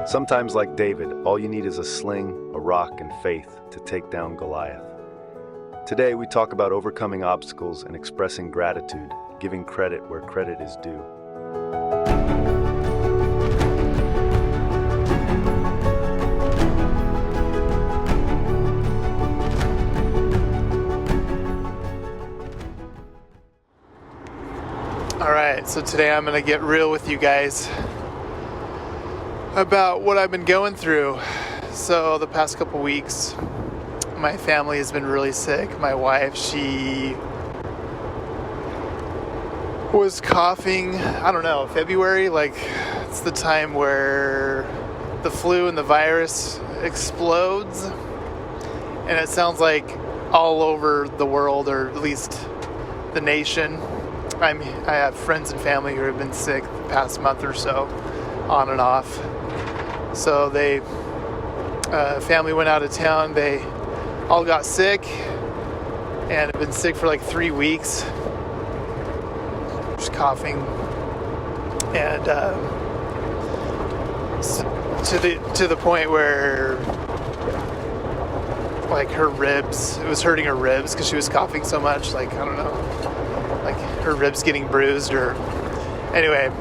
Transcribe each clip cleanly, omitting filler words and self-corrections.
Sometimes, like David, all you need is a sling, a rock, and faith to take down Goliath. Today, we talk about overcoming obstacles and expressing gratitude, giving credit where credit is due. All right, so today I'm going to get real with you guys about what I've been going through. So the past couple weeks, my family has been really sick. My wife, she was coughing, I don't know, February, like it's the time where the flu and the virus explodes. And it sounds like all over the world, or at least the nation. I have friends and family who have been sick the past month or so, on and off. So family went out of town. They all got sick and have been sick for like 3 weeks, just coughing, and to the point where like her ribs, it was hurting her ribs because she was coughing so much. Like, I don't know, like her ribs getting bruised, or anyway,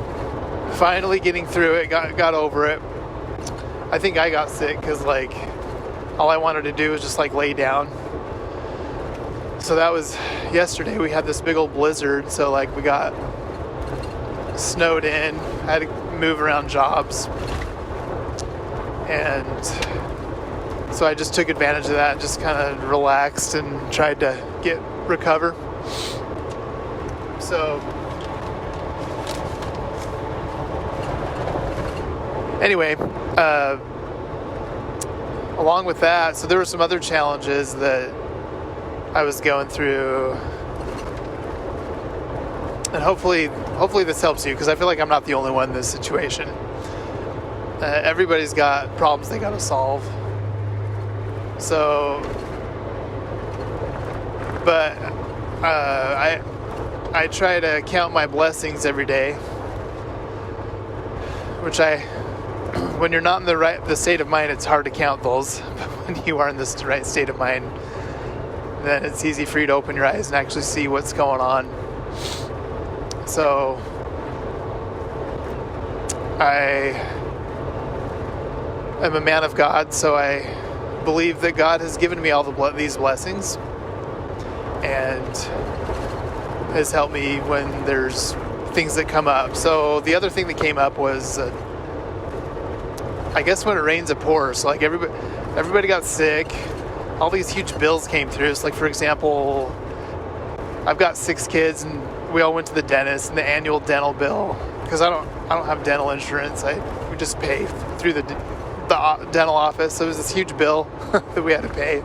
finally getting through it, got over it. I think I got sick because like all I wanted to do was just like lay down. So that was yesterday. We had this big old blizzard, so like we got snowed in. I had to move around jobs, and so I just took advantage of that, just kind of relaxed and tried to recover. So anyway, along with that, so there were some other challenges that I was going through, and hopefully this helps you, because I feel like I'm not the only one in this situation. Everybody's got problems they got to solve. So, but I try to count my blessings every day, which when you're not in the state of mind, it's hard to count those. But when you are in this right state of mind, then it's easy for you to open your eyes and actually see what's going on. So I am a man of God, so I believe that God has given me all these blessings and has helped me when there's things that come up. So the other thing that came up was I guess when it rains it pours. So like everybody got sick. All these huge bills came through. So like, for example, I've got 6 kids and we all went to the dentist, and the annual dental bill, because I don't have dental insurance. We just pay through the dental office. So it was this huge bill that we had to pay.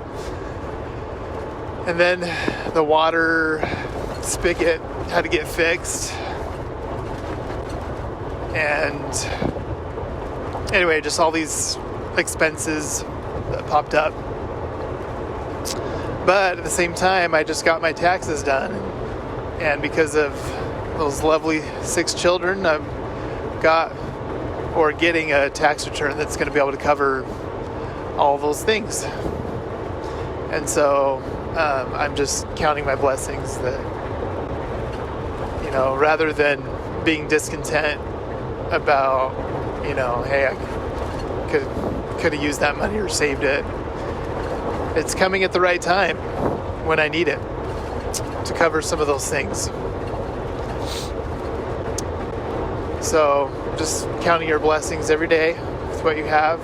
And then the water spigot had to get fixed. And anyway, just all these expenses that popped up. But at the same time, I just got my taxes done. And because of those lovely 6 children, I've getting a tax return that's going to be able to cover all those things. And so I'm just counting my blessings that, rather than being discontent about, hey, I could have used that money or saved it. It's coming at the right time when I need it to cover some of those things. So just counting your blessings every day with what you have.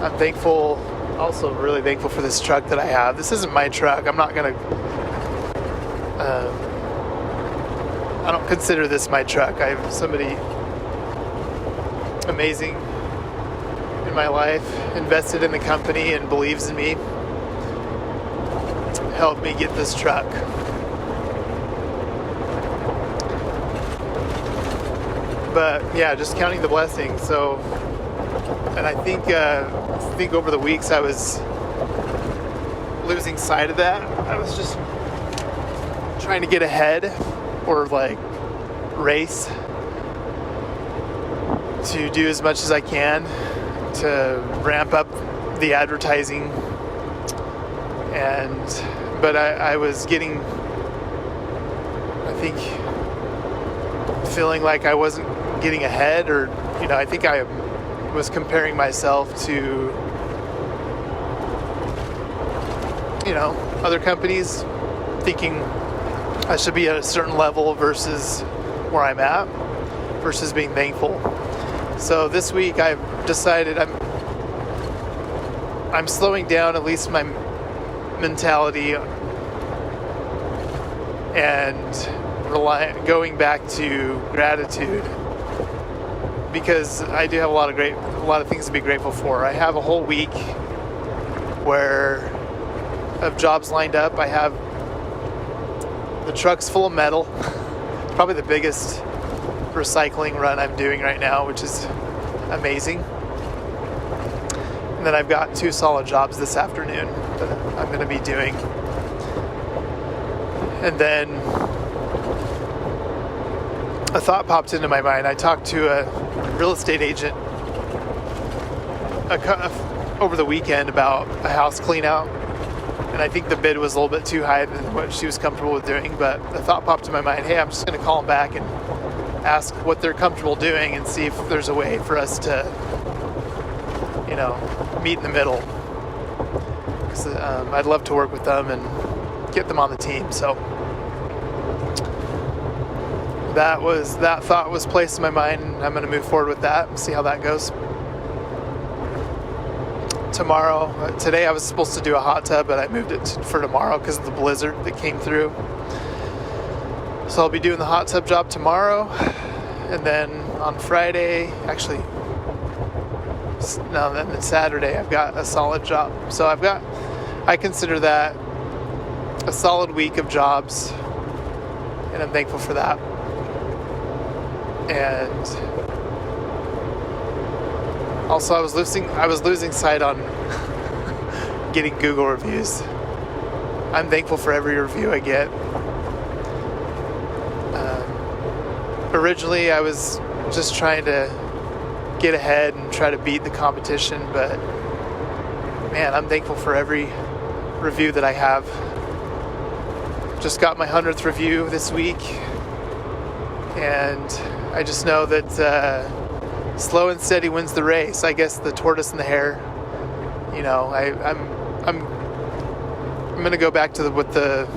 I'm thankful, also really thankful for this truck that I have. This isn't my truck. I'm not going to, I don't consider this my truck. I have somebody amazing in my life, invested in the company and believes in me, helped me get this truck. But yeah, just counting the blessings. So, and I think over the weeks I was losing sight of that. I was just trying to get ahead, or like race to do as much as I can to ramp up the advertising, but I was getting, I think, feeling like I wasn't getting ahead, or I think I was comparing myself to other companies, thinking I should be at a certain level versus where I'm at, versus being thankful. So this week I've decided I'm slowing down at least my mentality and going back to gratitude, because I do have a lot of things to be grateful for. I have a whole week of jobs lined up. I have the trucks full of metal. Probably the biggest recycling run I'm doing right now, which is amazing. And then I've got 2 solid jobs this afternoon that I'm going to be doing. And then a thought popped into my mind. I talked to a real estate agent over the weekend about a house clean out. And I think the bid was a little bit too high than what she was comfortable with doing. But the thought popped in my mind, hey, I'm just going to call them back and ask what they're comfortable doing and see if there's a way for us to, meet in the middle. Because I'd love to work with them and get them on the team. So that thought was placed in my mind, and I'm going to move forward with that and see how that goes. Today I was supposed to do a hot tub, but I moved it for tomorrow because of the blizzard that came through. So I'll be doing the hot tub job tomorrow, and then on Friday, then Saturday I've got a solid job. So I consider that a solid week of jobs, and I'm thankful for that. And also I was losing sight on getting Google reviews. I'm thankful for every review I get. Originally I was just trying to get ahead and try to beat the competition, but man, I'm thankful for every review that I have. Just got my 100th review this week, and I just know that slow and steady wins the race. I guess the tortoise and the hare. I'm gonna go back to what the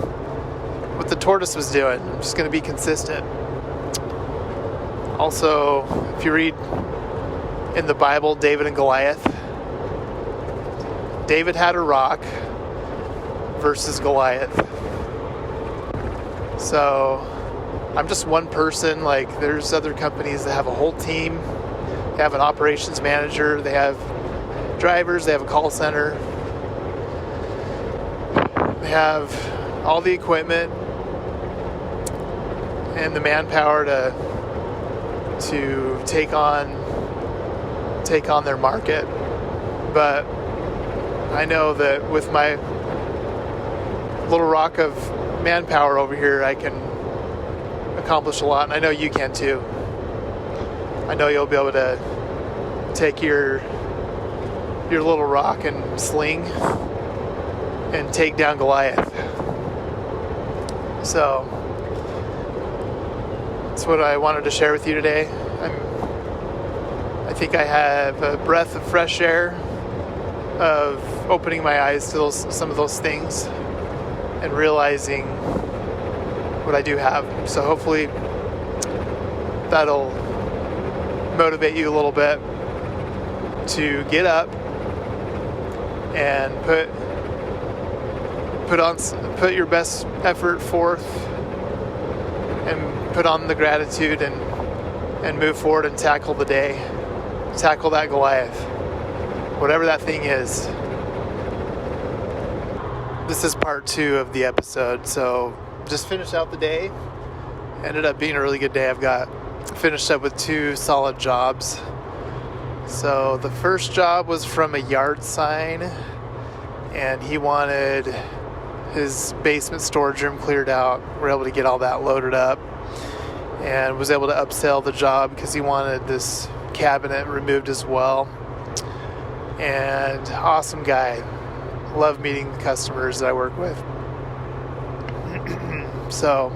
tortoise was doing. I'm just gonna be consistent. Also, if you read in the Bible, David and Goliath, David had a rock versus Goliath. So I'm just one person. Like, there's other companies that have a whole team. They have an operations manager, they have drivers, they have a call center, they have all the equipment and the manpower to take on their market. But I know that with my little rock of manpower over here, I can accomplish a lot, and I know you can too. I know you'll be able to take your little rock and sling and take down Goliath. So that's what I wanted to share with you today. I think I have a breath of fresh air of opening my eyes to some of those things and realizing what I do have. So hopefully that'll motivate you a little bit to get up and put your best effort forth and put on the gratitude and move forward and tackle the day. Tackle that Goliath, whatever that thing is. This is part 2 of the episode, so just finished out the day. Ended up being a really good day. I've finished up with 2 solid jobs. So the first job was from a yard sign, and he wanted his basement storage room cleared out. We're able to get all that loaded up, and was able to upsell the job because he wanted this cabinet removed as well. And awesome guy. Love meeting the customers that I work with. So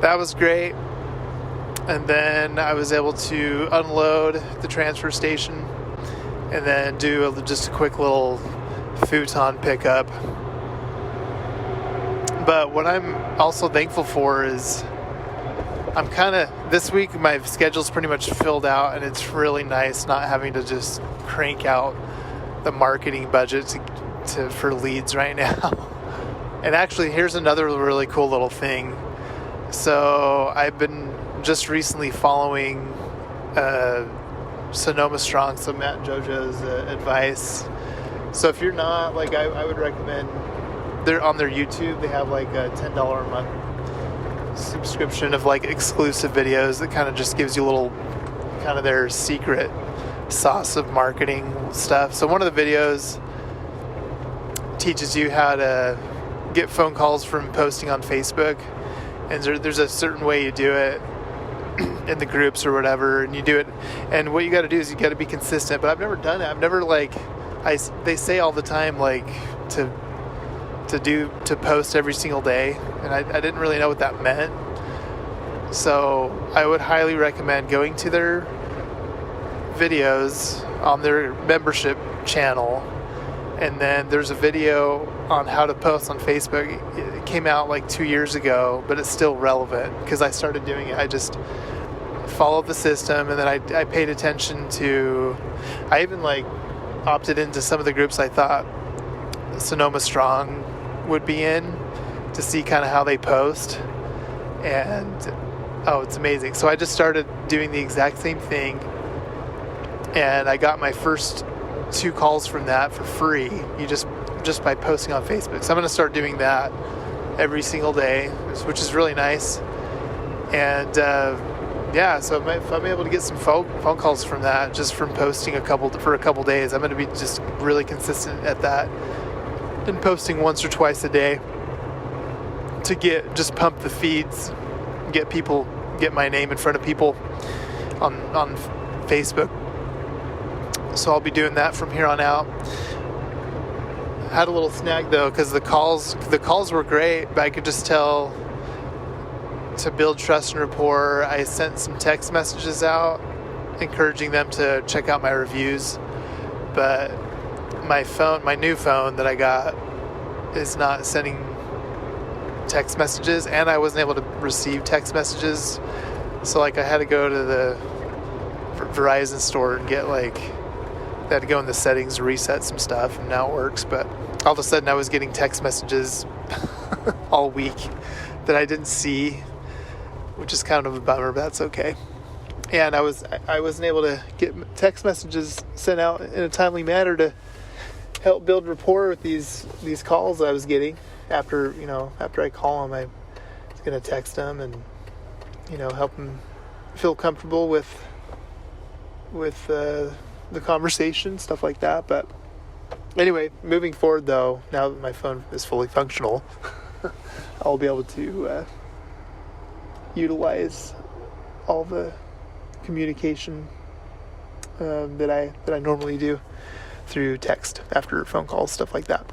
that was great. And then I was able to unload the transfer station and then do just a quick little futon pickup. But what I'm also thankful for is this week my schedule's pretty much filled out, and it's really nice not having to just crank out the marketing budget for leads right now. And actually, here's another really cool little thing. So I've been just recently following Sonoma Strong, so Matt and JoJo's advice. So if you're not, like, I would recommend, they're on their YouTube, they have like a $10 a month subscription of like exclusive videos that kind of just gives you a little, kind of their secret sauce of marketing stuff. So one of the videos teaches you how to get phone calls from posting on Facebook, and there's a certain way you do it in the groups or whatever, and you do it, and what you got to do is you got to be consistent. But I've never done it. I've never, like, they say all the time, like, to post every single day, and I didn't really know what that meant. So I would highly recommend going to their videos on their membership channel, and then there's a video on how to post on Facebook. It came out like 2 years ago, but it's still relevant because I started doing it. I just followed the system, and then I paid attention to, I even like opted into some of the groups I thought Sonoma Strong would be in to see kind of how they post, and it's amazing. So I just started doing the exact same thing, and I got my first 2 calls from that for free. You just by posting on Facebook. So I'm going to start doing that every single day, which is really nice. And so if I'm able to get some phone calls from that, just from posting for a couple days, I'm going to be just really consistent at that and posting once or twice a day to just pump the feeds, get my name in front of people on Facebook. So I'll be doing that from here on out. I had a little snag though, because the calls were great, but I could just tell, to build trust and rapport, I sent some text messages out encouraging them to check out my reviews, but my new phone that I got is not sending text messages, and I wasn't able to receive text messages. So like I had to go to the Verizon store and get I had to go in the settings, reset some stuff, and now it works. But all of a sudden I was getting text messages all week that I didn't see, which is kind of a bummer, but that's okay. And I wasn't able to get text messages sent out in a timely manner to help build rapport with these calls I was getting. After I call them, I was going to text them and help them feel comfortable with the conversation, stuff like that. But anyway, moving forward though, now that my phone is fully functional, I'll be able to utilize all the communication that I normally do through text after phone calls, stuff like that.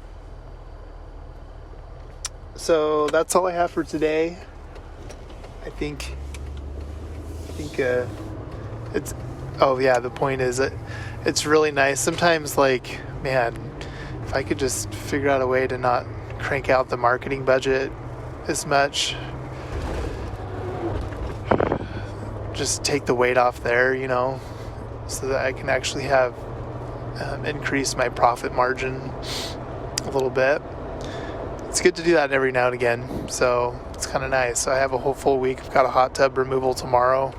So that's all I have for today. I think it's, the point is that it's really nice. Sometimes, if I could just figure out a way to not crank out the marketing budget as much, just take the weight off there, so that I can actually have increase my profit margin a little bit. It's good to do that every now and again, so it's kind of nice. So I have a whole full week. I've got a hot tub removal tomorrow,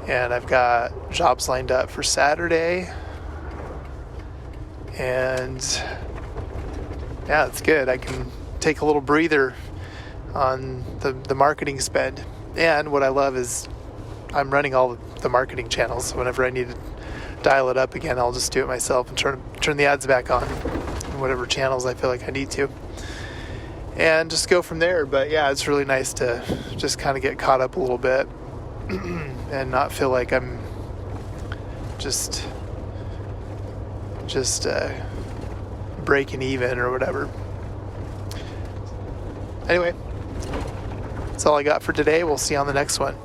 and I've got jobs lined up for Saturday, and yeah, it's good. I can take a little breather on the marketing spend. And what I love is I'm running all the marketing channels, so whenever I need to dial it up again, I'll just do it myself and turn the ads back on in whatever channels I feel like I need to, and just go from there. But yeah, it's really nice to just kind of get caught up a little bit and not feel like I'm just breaking even or whatever. Anyway, that's all I got for today. We'll see you on the next one.